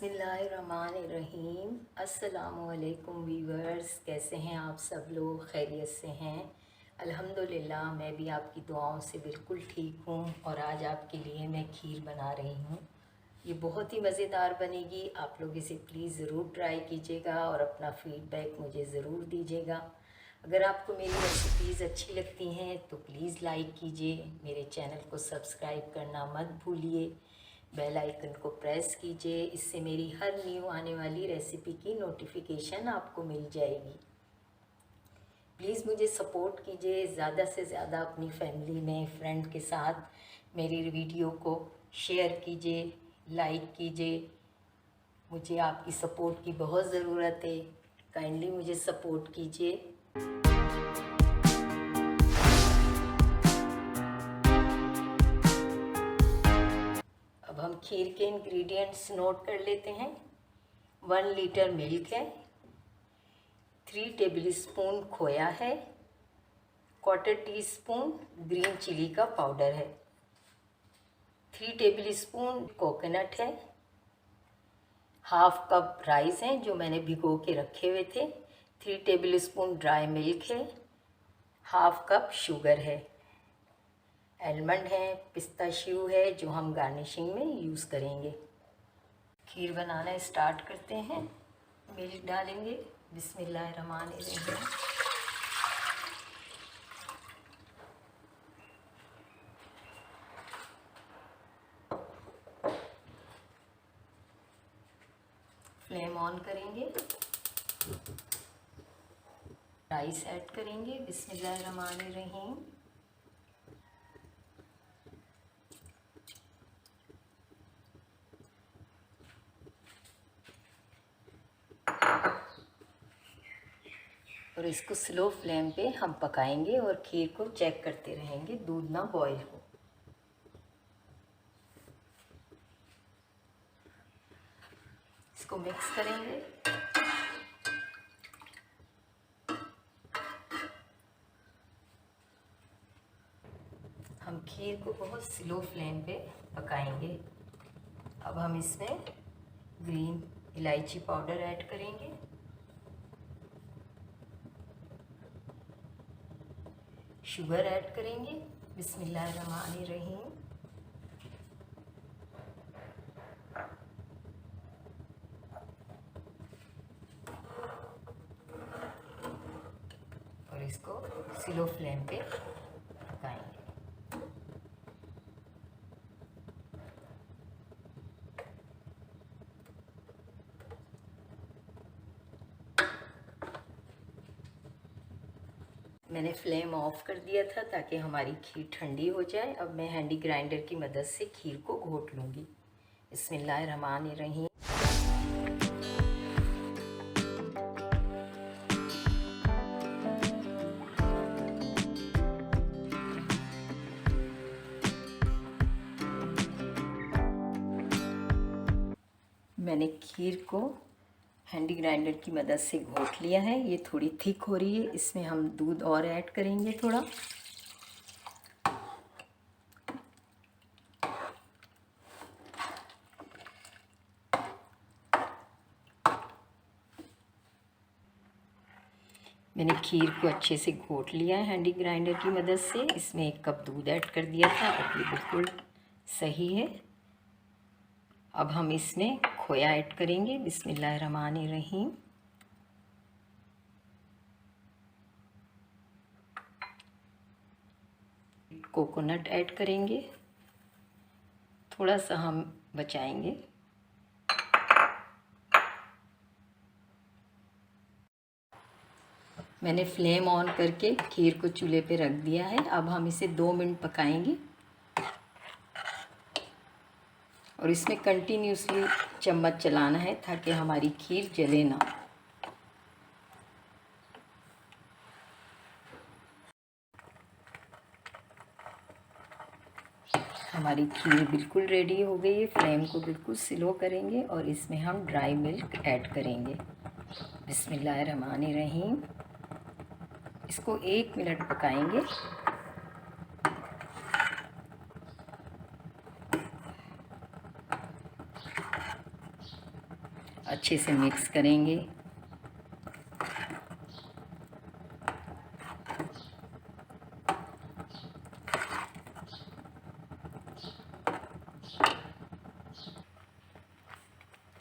बिस्मिल्लाहिर्रहमानिर्रहीम। अस्सलामुअलैकुम वीवर्स, कैसे हैं आप सब लोग? खैरियत से हैं? अल्हम्दुलिल्लाह, मैं भी आपकी दुआओं से बिल्कुल ठीक हूँ। और आज आपके लिए मैं खीर बना रही हूँ। ये बहुत ही मज़ेदार बनेगी। आप लोग इसे प्लीज़ ज़रूर ट्राई कीजिएगा और अपना फ़ीडबैक मुझे ज़रूर दीजिएगा। अगर आपको मेरी रेसिपीज़ अच्छी लगती हैं तो प्लीज़ लाइक कीजिए, मेरे चैनल को सब्सक्राइब करना मत भूलिए, बेल आइकन को प्रेस कीजिए। इससे मेरी हर न्यू आने वाली रेसिपी की नोटिफिकेशन आपको मिल जाएगी। प्लीज़ मुझे सपोर्ट कीजिए, ज़्यादा से ज़्यादा अपनी फैमिली में, फ्रेंड के साथ मेरी वीडियो को शेयर कीजिए, लाइक कीजिए। मुझे आपकी सपोर्ट की बहुत ज़रूरत है। काइंडली मुझे सपोर्ट कीजिए। अब हम खीर के इंग्रेडिएंट्स नोट कर लेते हैं। 1 लीटर मिल्क है, 3 टेबलस्पून खोया है, 1/4 टीस्पून ग्रीन चिली का पाउडर है, 3 टेबलस्पून कोकोनट है, 1/2 कप राइस हैं जो मैंने भिगो के रखे हुए थे, 3 टेबलस्पून ड्राई मिल्क है, 1/2 कप शुगर है, आलमंड है, पिस्ताशियो है जो हम गार्निशिंग में यूज़ करेंगे। खीर बनाना स्टार्ट करते हैं। मिल्क डालेंगे। बिस्मिल्लाहिर्रहमानिर्रहीम। फ्लेम ऑन करेंगे। राइस ऐड करेंगे। बिस्मिल्लाहिर्रहमानिर्रहीम। और इसको स्लो फ्लेम पे हम पकाएंगे और खीर को चेक करते रहेंगे, दूध ना बॉईल हो। इसको मिक्स करेंगे। हम खीर को बहुत स्लो फ्लेम पे पकाएंगे। अब हम इसमें ग्रीन इलायची पाउडर ऐड करेंगे, शुगर ऐड करेंगे। बिस्मिल्लाहिर्रहमानिर्रहीम। और इसको स्लो फ्लेम पे पकाएंगे। मैंने फ्लेम ऑफ कर दिया था ताकि हमारी खीर ठंडी हो जाए। अब मैं हैंडी ग्राइंडर की मदद से खीर को घोट लूँगी। बिस्मिल्लाहिर्रहमानिर्रहीम। मैंने खीर को हैंडी ग्राइंडर की मदद से घोट लिया है। ये थोड़ी थिक हो रही है। इसमें हम दूध और ऐड करेंगे थोड़ा। मैंने खीर को अच्छे से घोट लिया है हैंडी ग्राइंडर की मदद से। इसमें 1 कप दूध ऐड कर दिया था। अब ये बिल्कुल सही है। अब हम इसमें खोया ऐड करेंगे। बिस्मिल्लाहिर्रहमानिर्रहीम। कोकोनट ऐड करेंगे, थोड़ा सा हम बचाएंगे। मैंने फ्लेम ऑन करके खीर को चूल्हे पे रख दिया है। अब हम इसे 2 मिनट पकाएंगे और इसमें कंटिन्यूसली चम्मच चलाना है ताकि हमारी खीर जले ना। हमारी खीर बिल्कुल रेडी हो गई है। फ्लेम को बिल्कुल स्लो करेंगे और इसमें हम ड्राई मिल्क ऐड करेंगे। बिस्मिल्लाहिर्रहमानिर्रहीम। इसको 1 मिनट पकाएंगे। अच्छे से मिक्स करेंगे।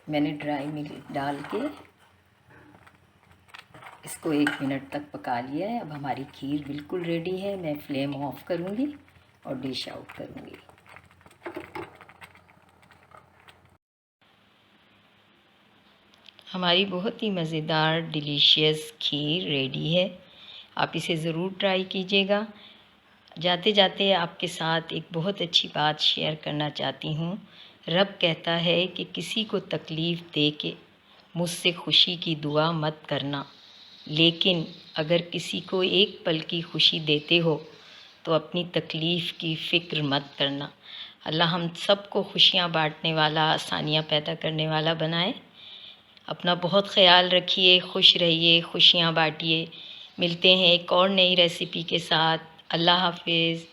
मैंने ड्राई मिल्क डाल के इसको 1 मिनट तक पका लिया है। अब हमारी खीर बिल्कुल रेडी है। मैं फ्लेम ऑफ करूँगी और डिश आउट करूँगी। हमारी बहुत ही मज़ेदार डिलीशियस खीर रेडी है। आप इसे ज़रूर ट्राई कीजिएगा। जाते जाते आपके साथ एक बहुत अच्छी बात शेयर करना चाहती हूँ। रब कहता है कि किसी को तकलीफ़ दे के मुझसे खुशी की दुआ मत करना, लेकिन अगर किसी को एक पल की खुशी देते हो तो अपनी तकलीफ़ की फ़िक्र मत करना। अल्लाह हम सबको खुशियाँ बांटने वाला, आसानियाँ पैदा करने वाला बनाए। अपना बहुत ख्याल रखिए, खुश रहिए, खुशियाँ बांटिए। मिलते हैं एक और नई रेसिपी के साथ। अल्लाह हाफ़िज़।